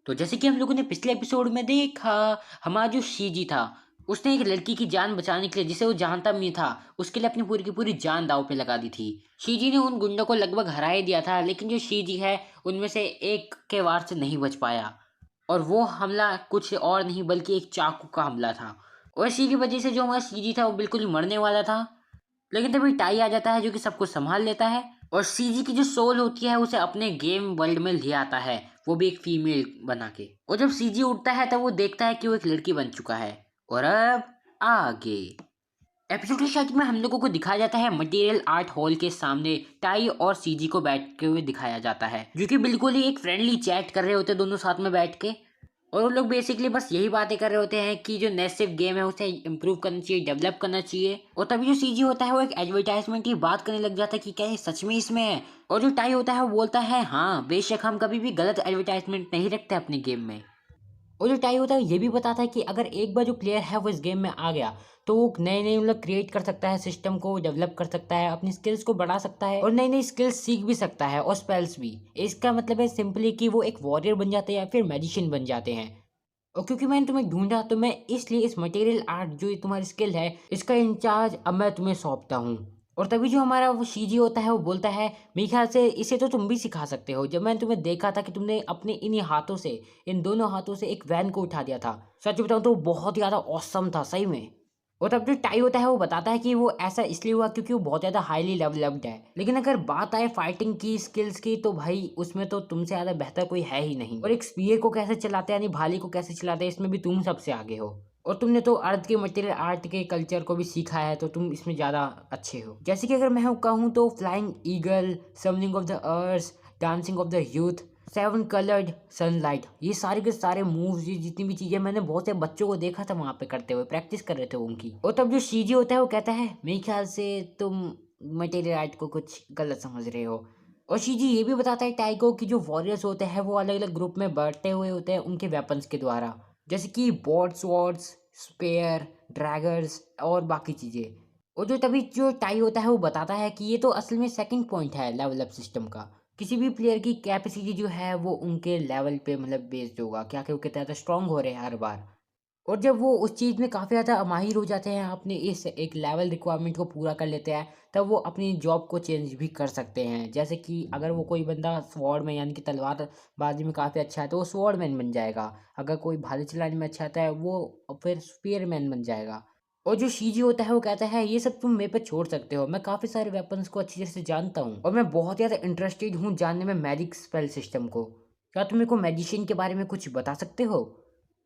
तो जैसे कि हम लोगों ने पिछले एपिसोड में देखा, हमारा जो शीजी था, उसने एक लड़की की जान बचाने के लिए, जिसे वो जानता भी नहीं था, उसके लिए अपनी पूरी की पूरी जान दांव पे लगा दी थी। शीजी ने उन गुंडों को लगभग हरा ही दिया था, लेकिन जो शीजी है उनमें से एक के वार से नहीं बच पाया। और वो हमला कुछ और नहीं बल्कि एक चाकू का हमला था। और इसी की वजह से जो हमारा शीजी था वो बिल्कुल ही मरने वाला था। लेकिन तभी टाई आ जाता है जो कि सब कुछ संभाल लेता है, और सीजी की जो सोल होती है उसे अपने गेम वर्ल्ड में ले आता है, वो भी एक फीमेल बना के। और जब सीजी उठता है तब वो देखता है कि वो एक लड़की बन चुका है। और अब आगे एपिसोड के स्टार्टिंग में हम लोगों को दिखाया जाता है मटेरियल आर्ट हॉल के सामने टाई और सीजी को बैठते हुए दिखाया जाता है, जो कि बिल्कुल ही एक फ्रेंडली चैट कर रहे होते हैं दोनों साथ में बैठ के। और वो लोग बेसिकली बस यही बातें कर रहे होते हैं कि जो नेक्स्ट गेम है उसे इम्प्रूव करना चाहिए, डेवलप करना चाहिए। और तभी जो सीजी होता है वो एक एडवर्टाइजमेंट की बात करने लग जाता है कि क्या ये सच में इसमें है। और जो टाई होता है वो बोलता है हाँ बेशक, हम कभी भी गलत एडवर्टाइजमेंट नहीं रखते अपने गेम में। और जो टाई होता है ये भी बताता है कि अगर एक बार जो प्लेयर है वो इस गेम में आ गया तो वो नए नए मतलब क्रिएट कर सकता है, सिस्टम को डेवलप कर सकता है, अपनी स्किल्स को बढ़ा सकता है और नई नई स्किल्स सीख भी सकता है और स्पेल्स भी। इसका मतलब है सिंपली कि वो एक वॉरियर बन जाते हैं या फिर मैजिशियन बन जाते हैं। और क्योंकि मैंने तुम्हें ढूंढा तो मैं इसलिए इस मटेरियल आर्ट जो ये तुम्हारी स्किल है इसका इंचार्ज अब मैं तुम्हें सौंपता हूँ। और तभी जो हमारा वो सीजी होता है वो बोलता है मेरे ख्याल से इसे तो तुम भी सिखा सकते हो। जब मैंने तुम्हें देखा था कि तुमने अपने इन्हीं हाथों से, इन दोनों हाथों से एक वैन को उठा दिया था, सच बताऊं तो बहुत ज़्यादा ऑसम था सही में। और तब जो टाई होता है वो बताता है कि वो ऐसा इसलिए हुआ क्योंकि वो बहुत ज़्यादा हाईली डेवलप्ड है। लेकिन अगर बात आए फाइटिंग की स्किल्स की तो भाई उसमें तो तुमसे ज़्यादा बेहतर कोई है ही नहीं। और एक स्पीयर को कैसे चलाते हैं यानी भाली को कैसे चलाते हैं इसमें भी तुम सबसे आगे हो। और तुमने तो अर्थ के मटेरियल आर्ट के कल्चर को भी सीखा है तो तुम इसमें ज़्यादा अच्छे हो। जैसे कि अगर मैं कहूँ तो flying eagle, summoning of the earth, dancing of the youth, seven coloured sunlight, ये सारे के सारे मूव्स, ये जितनी भी चीजें मैंने बहुत से बच्चों को देखा था वहां पे करते हुए, प्रैक्टिस कर रहे थे उनकी। और तब जो सीजी होता है वो कहता है मेरे ख्याल से तुम मटेरियल आर्ट को कुछ गलत समझ रहे हो। और सीजी ये भी बताता है टाई को कि जो वॉरियर्स होते हैं वो अलग अलग ग्रुप में बढ़ते हुए होते हैं उनके वेपन्स के द्वारा, जैसे कि बॉड स्वॉर्ड्स, स्पेयर, ड्रैगर्स और बाकी चीजें। और जो तभी जो टाई होता है वो बताता है कि ये तो असल में सेकंड पॉइंट है लेवल अप सिस्टम का। किसी भी प्लेयर की कैपेसिटी जो है वो उनके लेवल पे मतलब बेस्ड होगा, क्या कि वो कितना ज़्यादा स्ट्रांग हो रहे हैं हर बार। और जब वो उस चीज़ में काफ़ी ज़्यादा माहिर हो जाते हैं, अपने इस एक लेवल रिक्वायरमेंट को पूरा कर लेते हैं, तब वो अपनी जॉब को चेंज भी कर सकते हैं। जैसे कि अगर वो कोई बंदा स्वॉर्ड में यानी कि तलवारबाजी में काफ़ी अच्छा है तो वो स्वॉर्ड मैन बन जाएगा। अगर कोई भाले चलाने में अच्छा है वो फिर स्पीयर मैन बन जाएगा। और जो शीजी होता है वो कहता है ये सब तुम मेरे पे छोड़ सकते हो, मैं काफ़ी सारे वेपन्स को अच्छी तरह से जानता हूँ और मैं बहुत ज़्यादा इंटरेस्टेड हूँ जानने में मैजिक स्पेल सिस्टम को। क्या तुम मेरे को मैजिशियन के बारे में कुछ बता सकते हो?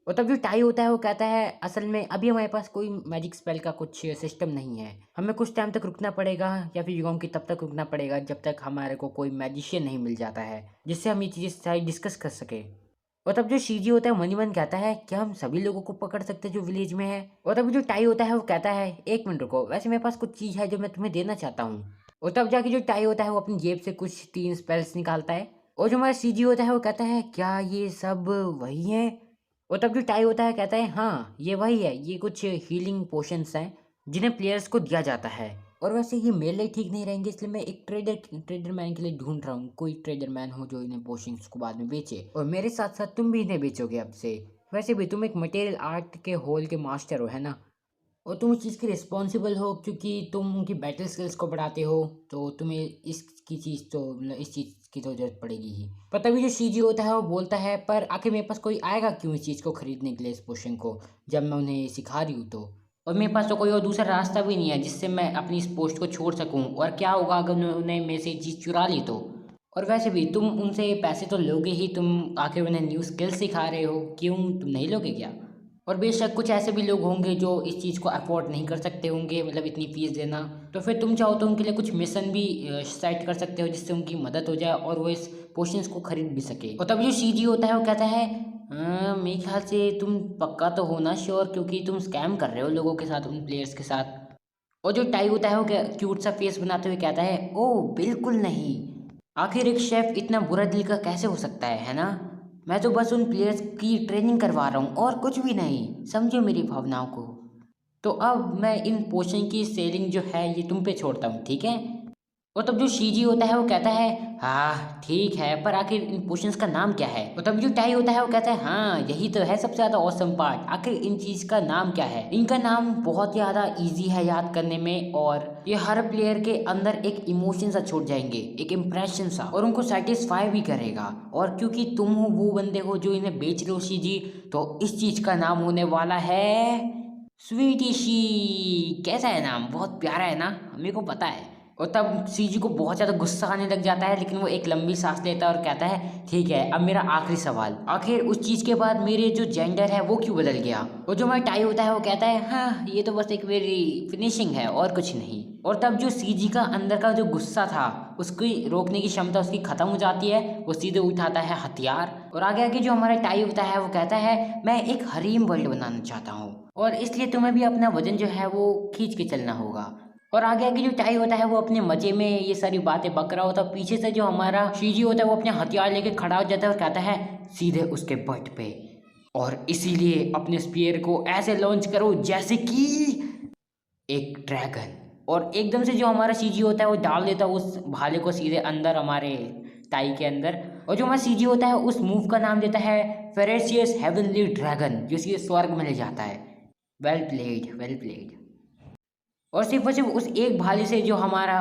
और तब जो टाई होता है वो कहता है असल में अभी हमारे पास कोई मैजिक स्पेल का कुछ सिस्टम नहीं है, हमें कुछ टाइम तक रुकना पड़ेगा या फिर युगों की तब तक रुकना पड़ेगा जब तक हमारे को कोई मैजिशियन नहीं मिल जाता है जिससे हम ये चीज़ें सारी डिस्कस कर सके। और तब जो शीजी होता है मनी मन कहता है क्या हम सभी लोगों को पकड़ सकते हैं जो विलेज में है? और तब जो टाई होता है वो कहता है एक मिनट रुको, वैसे मेरे पास कुछ चीज़ है जो मैं तुम्हें देना चाहता हूँ। और तब जाके जो टाई होता है वो अपनी जेब से कुछ 3 स्पेल्स निकालता है। और जो हमारा सीजी होता है वो कहता है क्या ये सब वही है? और तब जो टाई होता है कहता है हाँ ये वही है, ये कुछ हीलिंग पोशंस हैं जिन्हें प्लेयर्स को दिया जाता है। और वैसे ये मेरे लिए ठीक नहीं रहेंगे इसलिए मैं एक ट्रेडर मैन के लिए ढूंढ रहा हूँ, कोई ट्रेडर मैन हो जो इन्हें पोशंस को बाद में बेचे, और मेरे साथ साथ तुम भी इन्हें बेचोगे अब से। वैसे भी तुम एक मटेरियल आर्ट के होल के मास्टर हो है ना, और तुम उस चीज़ के रिस्पॉन्सिबल हो क्योंकि तुम उनकी बैटल स्किल्स को बढ़ाते हो, तो तुम्हें इसकी चीज़ तो मतलब इस चीज़ की तो जरूरत पड़ेगी ही। पर तभी जो सीजी होता है वो बोलता है पर आखिर मेरे पास कोई आएगा क्यों इस चीज़ को खरीदने के लिए, इस पोशन को, जब मैं उन्हें सिखा रही हूँ तो। और मेरे पास तो कोई और दूसरा रास्ता भी नहीं है जिससे मैं अपनी इस पोस्ट को छोड़ सकूँ, और क्या होगा अगर उन्होंने मेरे से चीज़ चुरा ली तो। और वैसे भी तुम उनसे पैसे तो लोगे ही, तुम आखिर उन्हें न्यू स्किल सिखा रहे हो, क्यों तुम नहीं लोगे क्या? और बेशक कुछ ऐसे भी लोग होंगे जो इस चीज़ को अफोर्ड नहीं कर सकते होंगे, मतलब इतनी फीस देना, तो फिर तुम चाहो तो उनके लिए कुछ मिशन भी सेट कर सकते हो जिससे उनकी मदद हो जाए और वो इस पोशंस को खरीद भी सके। और तब जो सीजी होता है वो कहता है मेरे ख्याल से तुम पक्का तो हो ना श्योर, क्योंकि तुम स्कैम कर रहे हो लोगों के साथ, उन प्लेयर्स के साथ। और जो टाई होता है वो क्यूट सा फेस बनाते हुए कहता है ओह बिल्कुल नहीं, आखिर एक शेफ इतना बुरा दिल का कैसे हो सकता है ना? मैं तो बस उन प्लेयर्स की ट्रेनिंग करवा रहा हूँ और कुछ भी नहीं, समझो मेरी भावनाओं को। तो अब मैं इन पोशन की सेलिंग जो है ये तुम पे छोड़ता हूँ, ठीक है? और तब जो शीजी होता है वो कहता है हाँ ठीक है, पर आखिर इन पोशंस का नाम क्या है। और तब जो टाई होता है वो कहता है हाँ यही तो है सबसे ज्यादा औसम पार्ट, आखिर इन चीज का नाम क्या है। इनका नाम बहुत ज्यादा इजी है याद करने में, और ये हर प्लेयर के अंदर एक इमोशन सा छोड़ जाएंगे, एक इम्प्रेशन सा, और उनको सेटिस्फाई भी करेगा। और क्योंकि तुम हो वो बंदे हो जो इन्हें बेच रहे हो शीजी, तो इस चीज का नाम होने वाला है स्वीटी शी। कैसा है नाम, बहुत प्यारा है ना, मेरे को पता है। और तब सीजी को बहुत ज़्यादा गुस्सा आने लग जाता है, लेकिन वो एक लंबी सांस लेता है और कहता है ठीक है अब मेरा आखिरी सवाल, आखिर उस चीज़ के बाद मेरे जो जेंडर है वो क्यों बदल गया। और जो हमारा टाई होता है वो कहता है हाँ ये तो बस एक मेरी फिनिशिंग है और कुछ नहीं। और तब जो सीजी का अंदर का जो गुस्सा था उसकी रोकने की क्षमता उसकी खत्म हो जाती है, वो सीधे उठाता है हथियार। और आगे आगे जो हमारा टाई होता है वो कहता है मैं एक हरीम वर्ल्ड बनाना चाहता हूँ, और इसलिए तुम्हें भी अपना वजन जो है वो खींच के चलना होगा। और आगे आगे जो टाई होता है वो अपने मजे में ये सारी बातें बक रहा होता है, पीछे से जो हमारा शीजी होता है वो अपने हथियार लेके खड़ा हो जाता है और कहता है सीधे उसके बट पे, और इसीलिए अपने स्पीयर को ऐसे लॉन्च करो जैसे कि एक ड्रैगन। और एकदम से जो हमारा सीजी होता है वो डाल देता है उस भाले को सीधे अंदर हमारे टाई के अंदर। और जो हमारा सीजी होता है उस मूव का नाम देता है फेरेशियस हेवनली ड्रैगन, जो सीधे स्वर्ग में ले जाता है। Well played, well played. और सिर्फ उस एक भाले से जो हमारा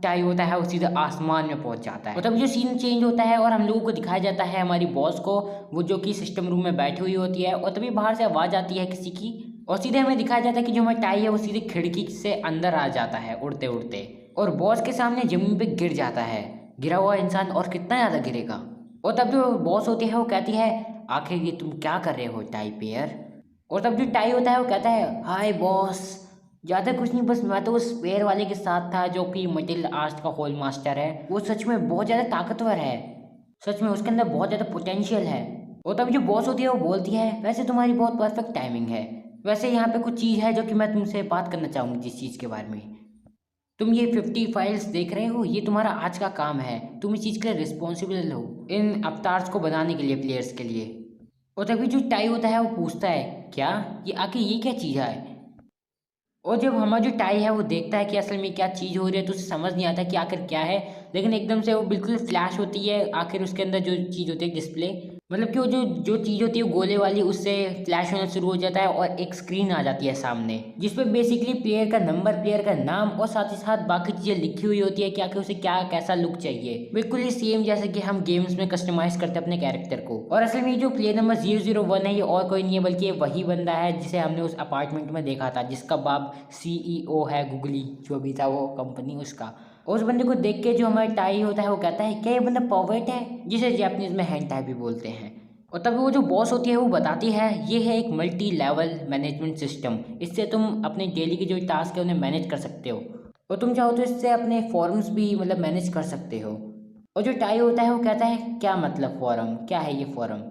टाई होता है वो सीधे आसमान में पहुंच जाता है। और तब जो सीन चेंज होता है और हम लोगों को दिखाया जाता है हमारी बॉस को, वो जो कि सिस्टम रूम में बैठी हुई होती है, और तभी बाहर से आवाज़ आती है किसी की, और सीधे हमें दिखाया जाता है कि जो हमारा टाई है वो सीधे खिड़की से अंदर आ जाता है उड़ते उड़ते, और बॉस के सामने जमीन पे गिर जाता है। गिरा हुआ इंसान और कितना ज़्यादा गिरेगा। और तब जो बॉस होती है वो कहती है आखिर ये तुम क्या कर रहे हो टाई पेयर। और तब जो टाई होता है वो कहता है हाय बॉस, ज़्यादा कुछ नहीं, बस मैं तो उस पेयर वाले के साथ था जो कि मटिल आर्ट्स का होल मास्टर है, वो सच में बहुत ज़्यादा ताकतवर है, सच में उसके अंदर बहुत ज़्यादा पोटेंशियल है। और तब जो बॉस होती है वो बोलती है वैसे तुम्हारी बहुत परफेक्ट टाइमिंग है, वैसे यहाँ पे कुछ चीज़ है जो कि मैं तुमसे बात करना चाहूँगी, जिस चीज़ के बारे में तुम ये 50 फाइल्स देख रहे हो, ये तुम्हारा आज का काम है, तुम इस चीज़ के लिए रिस्पॉन्सिबल हो इन अवतार्स को बनाने के लिए, प्लेयर्स के लिए। और तभी जो टाई होता है वो पूछता है क्या ये आखिर ये क्या चीज़ है। और जब हमारा जो टाई है वो देखता है कि असल में क्या चीज़ हो रही है तो उसे समझ नहीं आता कि आखिर क्या है, लेकिन एकदम से वो बिल्कुल फ्लैश होती है, आखिर उसके अंदर जो चीज़ होती है डिस्प्ले, मतलब कि वो जो चीज़ होती है वो गोले वाली, उससे फ्लैश होना शुरू हो जाता है और एक स्क्रीन आ जाती है सामने, जिसपे बेसिकली प्लेयर का नंबर, प्लेयर का नाम और साथ ही साथ बाकी चीज़ें लिखी हुई होती है कि आखिर उसे क्या कैसा लुक चाहिए, बिल्कुल ही सेम जैसे कि हम गेम्स में कस्टमाइज करते हैं अपने कैरेक्टर को। और असल में जो प्लेयर नंबर 001 है ये और कोई नहीं है बल्कि ये वही बंदा है जिसे हमने उस अपार्टमेंट में देखा था, जिसका बाप CEO है, गुगली जो भी था वो कंपनी उसका। और उस बंदे को देख के जो हमारा टाई होता है वो कहता है क्या ये बंदा पॉवर्ट है, जिसे जापानीज में हेंटाई भी बोलते हैं। और तब वो जो बॉस होती है वो बताती है ये है एक मल्टी लेवल मैनेजमेंट सिस्टम, इससे तुम अपने डेली के जो टास्क है उन्हें मैनेज कर सकते हो, और तुम चाहो तो इससे अपने फॉर्म्स भी मतलब मैनेज कर सकते हो। और जो टाई होता है वो कहता है क्या मतलब फॉर्म, क्या है ये फॉर्म।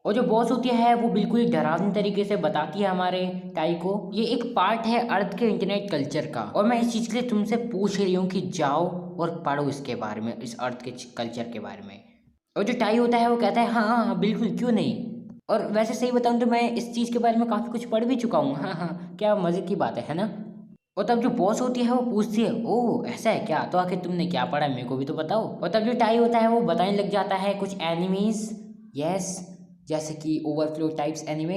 और जो बॉस होती है वो बिल्कुल ही डरावनी तरीके से बताती है हमारे टाई को ये एक पार्ट है अर्थ के इंटरनेट कल्चर का, और मैं इस चीज़ के लिए तुमसे पूछ रही हूँ कि जाओ और पढ़ो इसके बारे में, इस अर्थ के कल्चर के बारे में। और जो टाई होता है वो कहता है हाँ हाँ हाँ बिल्कुल क्यों नहीं, और वैसे सही बताऊँ तो मैं इस चीज़ के बारे में काफ़ी कुछ पढ़ भी चुका हूँ, हाँ हाँ क्या मज़े की बात है ना। और तब जो बॉस होती है वो पूछती है ओह ऐसा है क्या, तो आखिर तुमने क्या पढ़ा मेरे को भी तो बताओ। और तब जो टाई होता है वो बताने लग जाता है कुछ एनिमीज, यस, जैसे कि ओवरफ्लो टाइप्स एनिमे।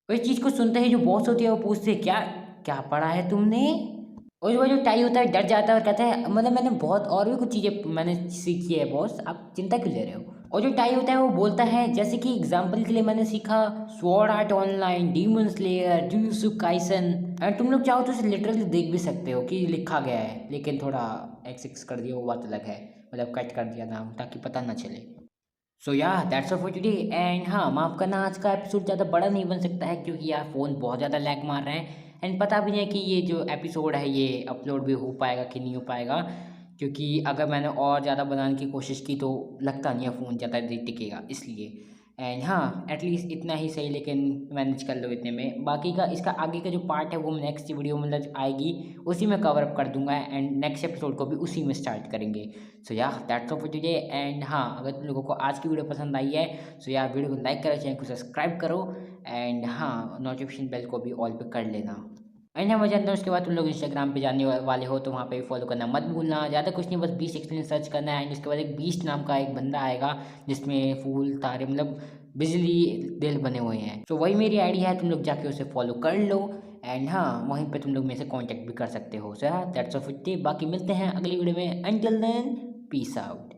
और इस चीज़ को सुनते ही जो बॉस होती है वो पूछते हैं क्या क्या पढ़ा है तुमने। और वो जो टाई होता है डर जाता है और कहता है मतलब मैंने बहुत और भी कुछ चीज़ें मैंने सीखी है बॉस, आप चिंता क्यों ले रहे हो। और जो टाई होता है वो बोलता है जैसे कि एग्जाम्पल के लिए मैंने सीखा sword art online, demon slayer, jujutsu Kaisen, and तुम लोग चाहो तो इसे लिटरली देख भी सकते हो कि लिखा गया है, लेकिन थोड़ा X कर दिया वो बात अलग है, मतलब कट कर दिया नाम ताकि पता ना चले। सो या that's all for today. And हाँ माफ़ करना आज का एपिसोड ज़्यादा बड़ा नहीं बन सकता है क्योंकि यार फ़ोन बहुत ज़्यादा लैग मार रहा है, एंड पता भी नहीं है कि ये जो एपिसोड है ये अपलोड भी हो पाएगा कि नहीं हो पाएगा, क्योंकि अगर मैंने और ज़्यादा बनाने की कोशिश की तो लगता नहीं है फ़ोन ज़्यादा देर टिकेगा इसलिए। एंड हाँ एटलीस्ट इतना ही सही, लेकिन मैनेज कर लो इतने में, बाकी का इसका आगे का जो पार्ट है वो नेक्स्ट वीडियो में मतलब आएगी उसी में कवर अप कर दूंगा, एंड नेक्स्ट एपिसोड को भी उसी में स्टार्ट करेंगे। सो या that's all for today. And हाँ अगर तुम लोगों को आज की वीडियो पसंद आई है सो यार वीडियो को लाइक करो, चैनल को सब्सक्राइब करो, एंड हाँ नोटिफिकेशन बेल को भी ऑल पे कर लेना। एंड मैं जानता हूँ उसके बाद तुम लोग इंस्टाग्राम पे जाने वाले हो तो वहाँ पे फॉलो करना मत भूलना। ज़्यादा कुछ नहीं, बस बीस्ट एक्सप्लेन सर्च करना है एंड उसके बाद एक बीस्ट नाम का एक बंदा आएगा जिसमें फूल तारे मतलब बिजली दिल बने हुए हैं। तो वही मेरी आईडी है, तुम लोग जाके उसे फॉलो कर लो एंड हाँ वहीं पे तुम लोग मेरे से कांटेक्ट भी कर सकते हो। So that's of it. बाकी मिलते हैं अगली वीडियो में। Until then peace out.